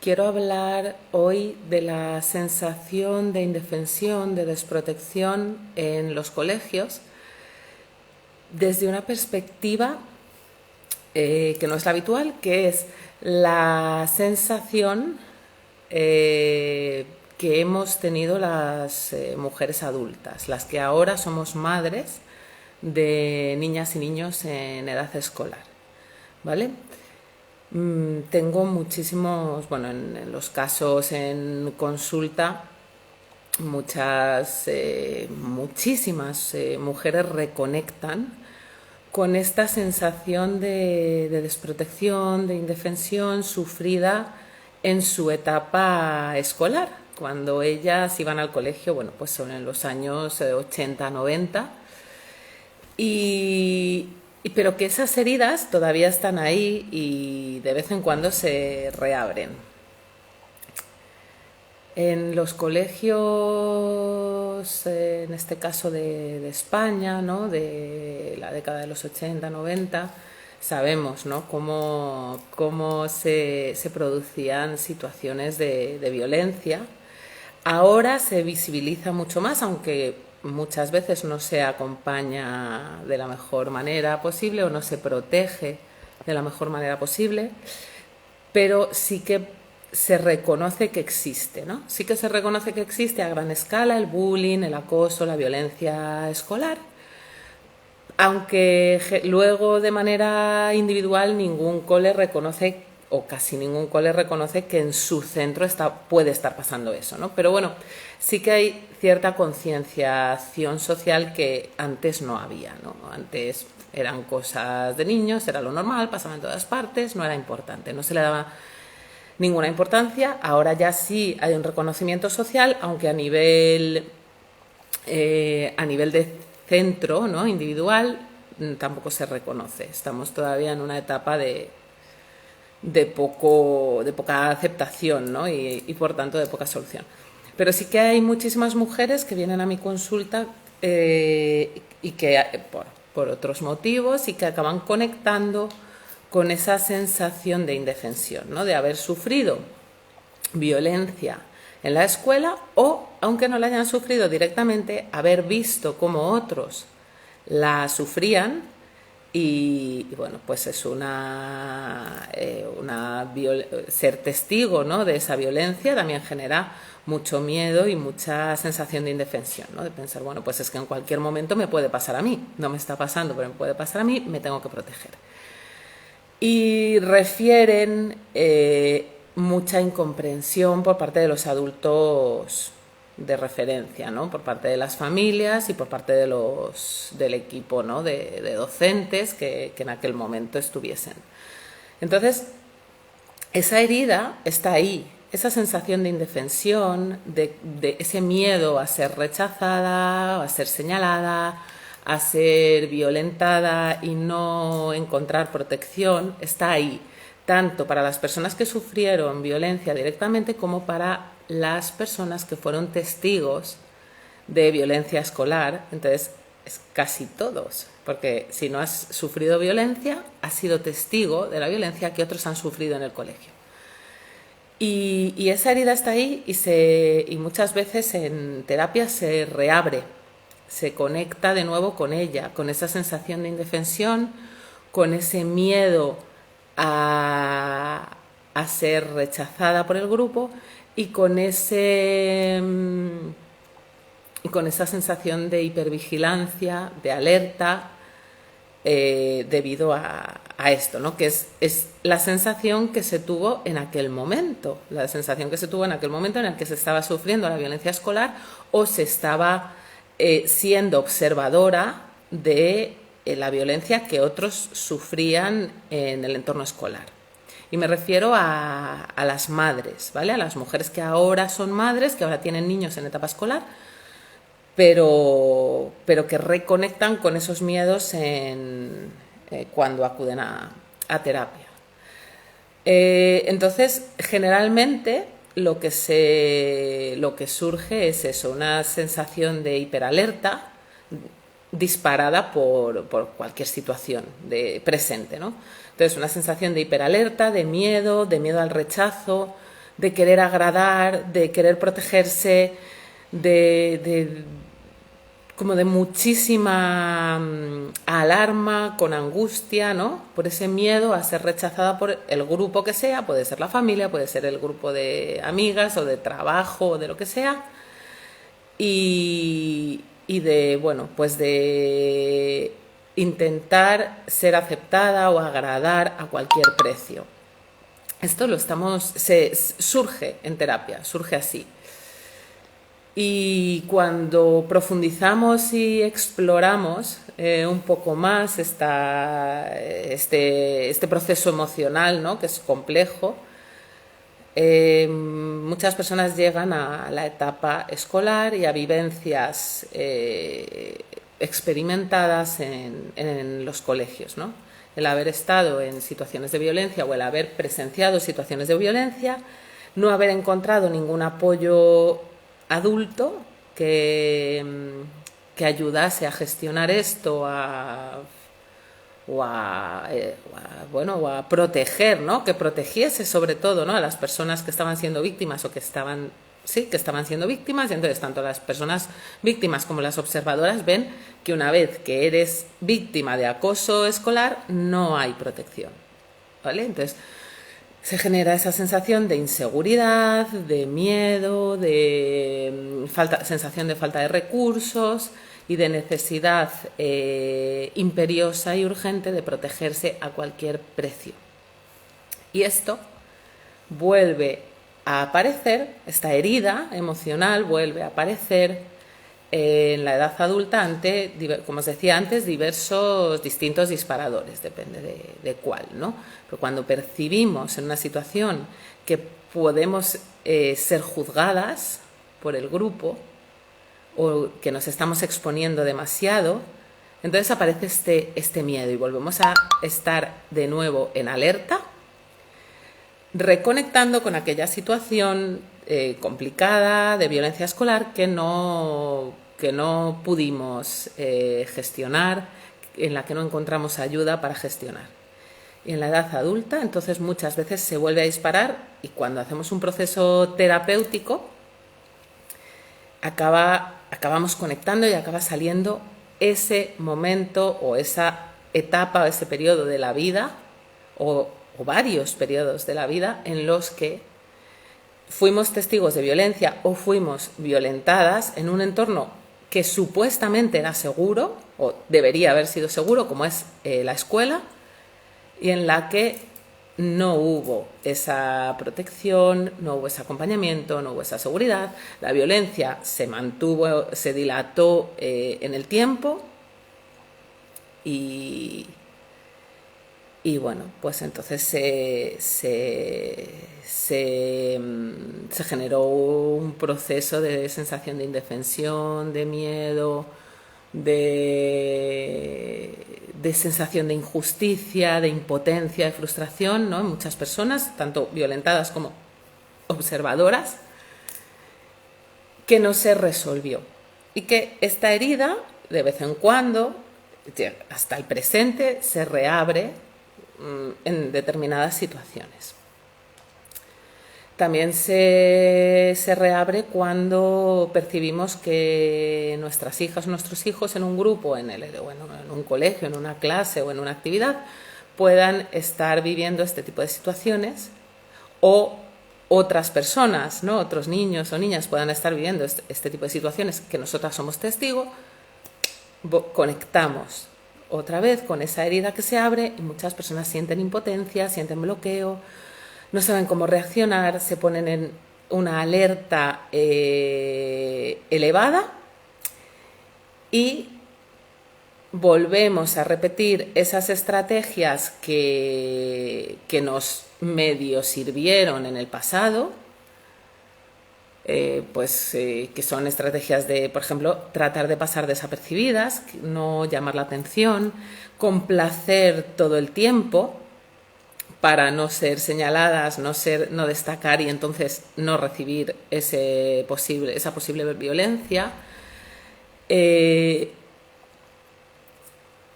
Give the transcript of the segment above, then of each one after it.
quiero hablar hoy de la sensación de indefensión, de desprotección en los colegios desde una perspectiva que no es la habitual, que es la sensación que hemos tenido las mujeres adultas, las que ahora somos madres de niñas y niños en edad escolar, ¿vale? Tengo muchísimos, bueno, en los casos en consulta, muchísimas mujeres reconectan con esta sensación de desprotección, de indefensión sufrida en su etapa escolar, cuando ellas iban al colegio, bueno, pues son en los años 80, 90, pero que esas heridas todavía están ahí y de vez en cuando se reabren. En los colegios, en este caso de España, ¿no?, de la década de los 80, 90, sabemos, ¿no?, cómo se producían situaciones de violencia. Ahora se visibiliza mucho más, aunque muchas veces no se acompaña de la mejor manera posible o no se protege de la mejor manera posible, pero sí que se reconoce que existe, ¿no? Sí que se reconoce que existe a gran escala el bullying, el acoso, la violencia escolar, aunque luego de manera individual ningún cole reconoce, o casi ningún cole reconoce, que en su centro puede estar pasando eso, ¿no? Pero bueno, sí que hay cierta concienciación social que antes no había, ¿no? Antes eran cosas de niños, era lo normal, pasaba en todas partes, no era importante, no se le daba ninguna importancia. Ahora ya sí hay un reconocimiento social, aunque a nivel de centro, ¿no?, individual, tampoco se reconoce. Estamos todavía en una etapa de poca aceptación, ¿no?, y por tanto de poca solución. Pero sí que hay muchísimas mujeres que vienen a mi consulta y que por otros motivos y que acaban conectando con esa sensación de indefensión, ¿no?, de haber sufrido violencia en la escuela o, aunque no la hayan sufrido directamente, haber visto cómo otros la sufrían y bueno, pues es ser testigo, ¿no?, de esa violencia también genera mucho miedo y mucha sensación de indefensión, ¿no?, de pensar, bueno, pues es que en cualquier momento me puede pasar a mí, no me está pasando, pero me puede pasar a mí, me tengo que proteger. Y refieren mucha incomprensión por parte de los adultos de referencia, ¿no?, por parte de las familias y por parte del equipo, ¿no?, de docentes que en aquel momento estuviesen. Entonces, esa herida está ahí, esa sensación de indefensión, de ese miedo a ser rechazada, a ser señalada, a ser violentada y no encontrar protección, está ahí, tanto para las personas que sufrieron violencia directamente como para las personas que fueron testigos de violencia escolar. Entonces, es casi todos, porque si no has sufrido violencia, has sido testigo de la violencia que otros han sufrido en el colegio. Y esa herida está ahí y muchas veces en terapia se reabre, se conecta de nuevo con ella, con esa sensación de indefensión, con ese miedo a ser rechazada por el grupo y con esa sensación de hipervigilancia, de alerta, debido a esto, ¿no?, que es la sensación que se tuvo en aquel momento, en el que se estaba sufriendo la violencia escolar o se estaba siendo observadora de la violencia que otros sufrían en el entorno escolar. Y me refiero a las madres, ¿vale?, a las mujeres que ahora son madres, que ahora tienen niños en etapa escolar, pero que reconectan con esos miedos cuando acuden a terapia. Entonces, generalmente lo que surge es eso, una sensación de hiperalerta disparada por cualquier situación presente, ¿no? Entonces, una sensación de hiperalerta, de miedo al rechazo, de querer agradar, de querer protegerse, de como de muchísima alarma, con angustia, ¿no? Por ese miedo a ser rechazada por el grupo que sea, puede ser la familia, puede ser el grupo de amigas o de trabajo o de lo que sea, y de, bueno, pues de intentar ser aceptada o agradar a cualquier precio. Esto surge en terapia, surge así. Y cuando profundizamos y exploramos un poco más este proceso emocional, ¿no?, que es complejo, muchas personas llegan a la etapa escolar y a vivencias experimentadas en los colegios, ¿no? El haber estado en situaciones de violencia o el haber presenciado situaciones de violencia, no haber encontrado ningún apoyo adulto que ayudase a gestionar esto o a proteger, ¿no? Que protegiese sobre todo, ¿no?, a las personas que estaban siendo víctimas o que estaban siendo víctimas. Y entonces tanto las personas víctimas como las observadoras ven que una vez que eres víctima de acoso escolar no hay protección, ¿vale? Entonces se genera esa sensación de inseguridad, de miedo, de sensación de falta de recursos y de necesidad imperiosa y urgente de protegerse a cualquier precio. Y esto vuelve a aparecer, esta herida emocional vuelve a aparecer en la edad adulta ante, como os decía antes, distintos disparadores, depende de cuál, ¿no? Pero cuando percibimos en una situación que podemos ser juzgadas por el grupo o que nos estamos exponiendo demasiado, entonces aparece este miedo y volvemos a estar de nuevo en alerta, reconectando con aquella situación complicada de violencia escolar que no pudimos gestionar, en la que no encontramos ayuda para gestionar. Y en la edad adulta, entonces muchas veces se vuelve a disparar, y cuando hacemos un proceso terapéutico acabamos conectando y acaba saliendo ese momento o esa etapa o ese periodo de la vida o varios periodos de la vida en los que fuimos testigos de violencia o fuimos violentadas en un entorno que supuestamente era seguro o debería haber sido seguro, como es la escuela, y en la que no hubo esa protección, no hubo ese acompañamiento, no hubo esa seguridad. La violencia se mantuvo, se dilató en el tiempo y bueno, pues entonces se generó un proceso de sensación de indefensión, de miedo, de sensación de injusticia, de impotencia, de frustración, ¿no?, en muchas personas, tanto violentadas como observadoras, que no se resolvió. Y que esta herida, de vez en cuando, hasta el presente, se reabre en determinadas situaciones. También se reabre cuando percibimos que nuestras hijas o nuestros hijos en un grupo, en un colegio, en una clase o en una actividad, puedan estar viviendo este tipo de situaciones, o otras personas, ¿no?, otros niños o niñas puedan estar viviendo este tipo de situaciones que nosotras somos testigos. Conectamos otra vez con esa herida que se abre y muchas personas sienten impotencia, sienten bloqueo, no saben cómo reaccionar, se ponen en una alerta elevada y volvemos a repetir esas estrategias que nos medio sirvieron en el pasado, que son estrategias de, por ejemplo, tratar de pasar desapercibidas, no llamar la atención, complacer todo el tiempo para no ser señaladas, no destacar y entonces no recibir esa posible violencia,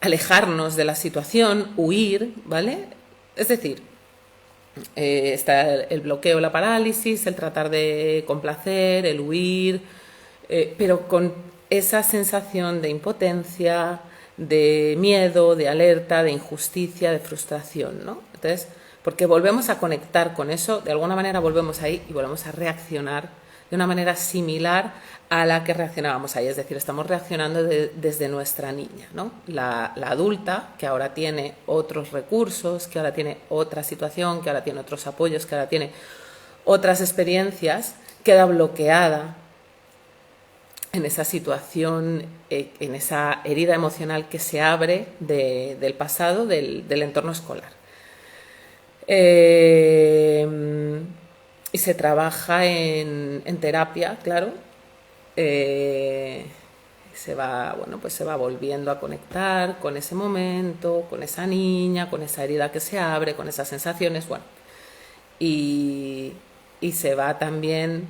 alejarnos de la situación, huir, ¿vale? Es decir, Está el bloqueo, la parálisis, el tratar de complacer, el huir, pero con esa sensación de impotencia, de miedo, de alerta, de injusticia, de frustración, ¿no? Entonces, porque volvemos a conectar con eso, de alguna manera volvemos ahí y volvemos a reaccionar de una manera similar a la que reaccionábamos ahí, es decir, estamos reaccionando desde nuestra niña, ¿no? La adulta, que ahora tiene otros recursos, que ahora tiene otra situación, que ahora tiene otros apoyos, que ahora tiene otras experiencias, queda bloqueada en esa situación, en esa herida emocional que se abre del pasado, del entorno escolar. Y se trabaja en terapia, claro. Se va volviendo a conectar con ese momento, con esa niña, con esa herida que se abre, con esas sensaciones, bueno. Y se va también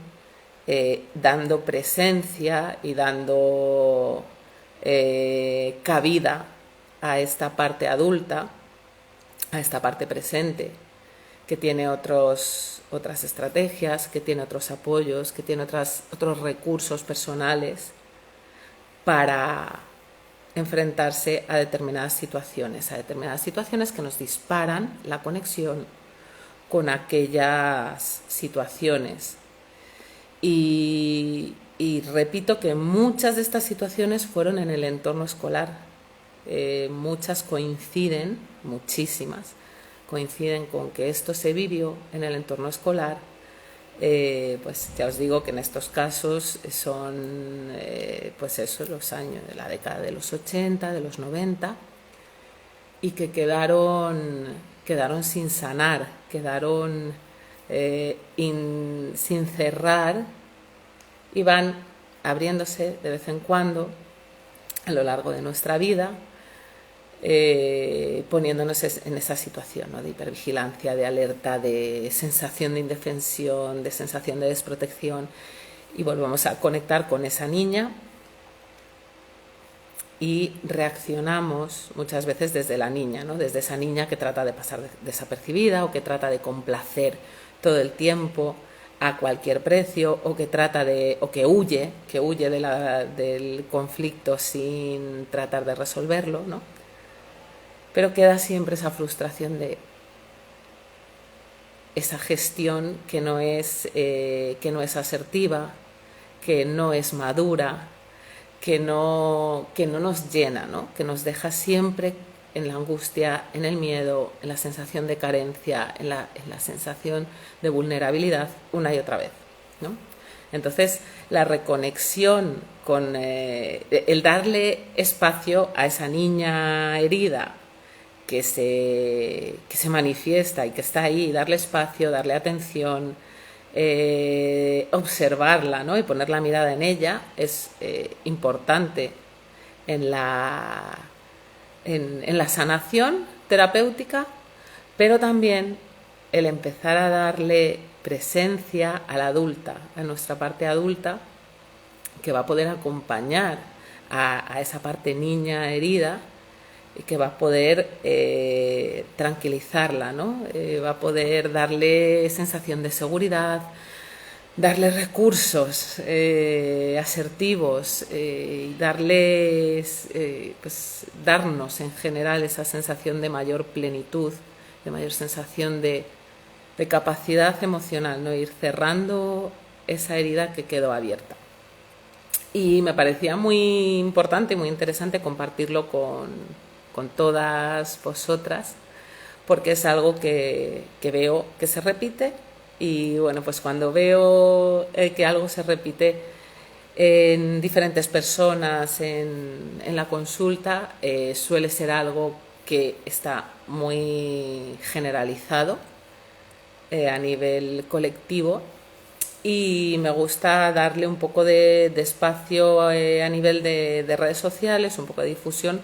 dando presencia y dando cabida a esta parte adulta, a esta parte presente, que tiene otras estrategias, que tiene otros apoyos, que tiene otros recursos personales para enfrentarse a determinadas situaciones que nos disparan la conexión con aquellas situaciones. Y repito que muchas de estas situaciones fueron en el entorno escolar. Muchas coinciden, muchísimas, coinciden con que esto se vivió en el entorno escolar. Pues ya os digo que en estos casos son pues eso, los años de la década de los 80, de los 90, y que quedaron sin sanar, quedaron sin cerrar, y van abriéndose de vez en cuando a lo largo de nuestra vida, poniéndonos en esa situación, ¿no? De hipervigilancia, de alerta, de sensación de indefensión, de sensación de desprotección, y volvemos a conectar con esa niña y reaccionamos muchas veces desde la niña, ¿no? Desde esa niña que trata de pasar desapercibida, o que trata de complacer todo el tiempo a cualquier precio, o que huye del conflicto sin tratar de resolverlo, ¿no? Pero queda siempre esa frustración de esa gestión que no es asertiva, que no es madura, que no nos llena, ¿no? Que nos deja siempre en la angustia, en el miedo, en la sensación de carencia, en la sensación de vulnerabilidad una y otra vez, ¿no? Entonces, la reconexión con el darle espacio a esa niña herida que se manifiesta y que está ahí, darle espacio, darle atención, observarla, ¿no? Y poner la mirada en ella es importante en la sanación terapéutica, pero también el empezar a darle presencia a la adulta, a nuestra parte adulta, que va a poder acompañar a esa parte niña herida, y que va a poder tranquilizarla, ¿no? Va a poder darle sensación de seguridad, darle recursos asertivos, y darnos en general esa sensación de mayor plenitud, de mayor sensación de capacidad emocional, ¿no? Ir cerrando esa herida que quedó abierta. Y me parecía muy importante y muy interesante compartirlo con todas vosotras, porque es algo que veo que se repite. Y bueno, pues cuando veo que algo se repite en diferentes personas en la consulta, suele ser algo que está muy generalizado a nivel colectivo, y me gusta darle un poco de espacio a nivel de redes sociales, un poco de difusión,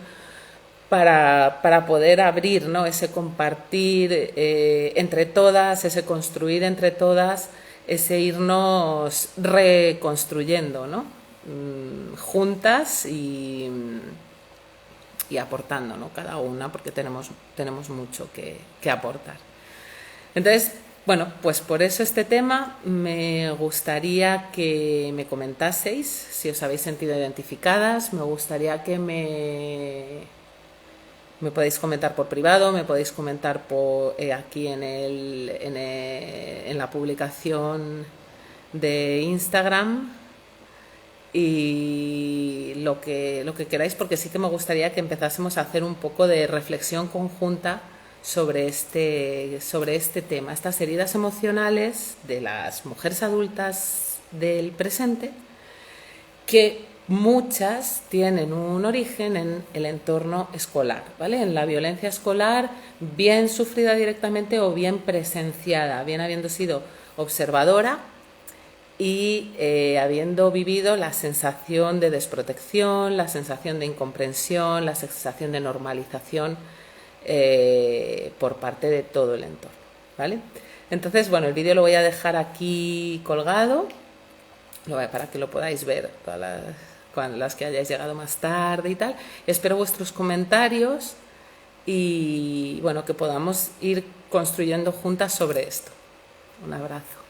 para poder abrir, ¿no? Ese compartir entre todas, ese construir entre todas, ese irnos reconstruyendo, ¿no? Juntas y aportando, ¿no? Cada una, porque tenemos mucho que aportar. Entonces, bueno, pues por eso este tema me gustaría que me comentaseis si os habéis sentido identificadas, me gustaría que me podéis comentar por privado, me podéis comentar aquí en la publicación de Instagram y lo que queráis, porque sí que me gustaría que empezásemos a hacer un poco de reflexión conjunta sobre este tema, estas heridas emocionales de las mujeres adultas del presente, que muchas tienen un origen en el entorno escolar, ¿vale? En la violencia escolar, bien sufrida directamente o bien presenciada, bien habiendo sido observadora y habiendo vivido la sensación de desprotección, la sensación de incomprensión, la sensación de normalización por parte de todo el entorno, ¿vale? Entonces, bueno, el vídeo lo voy a dejar aquí colgado para que lo podáis ver, todas las que hayáis llegado más tarde y tal. Espero vuestros comentarios y bueno, que podamos ir construyendo juntas sobre esto. Un abrazo.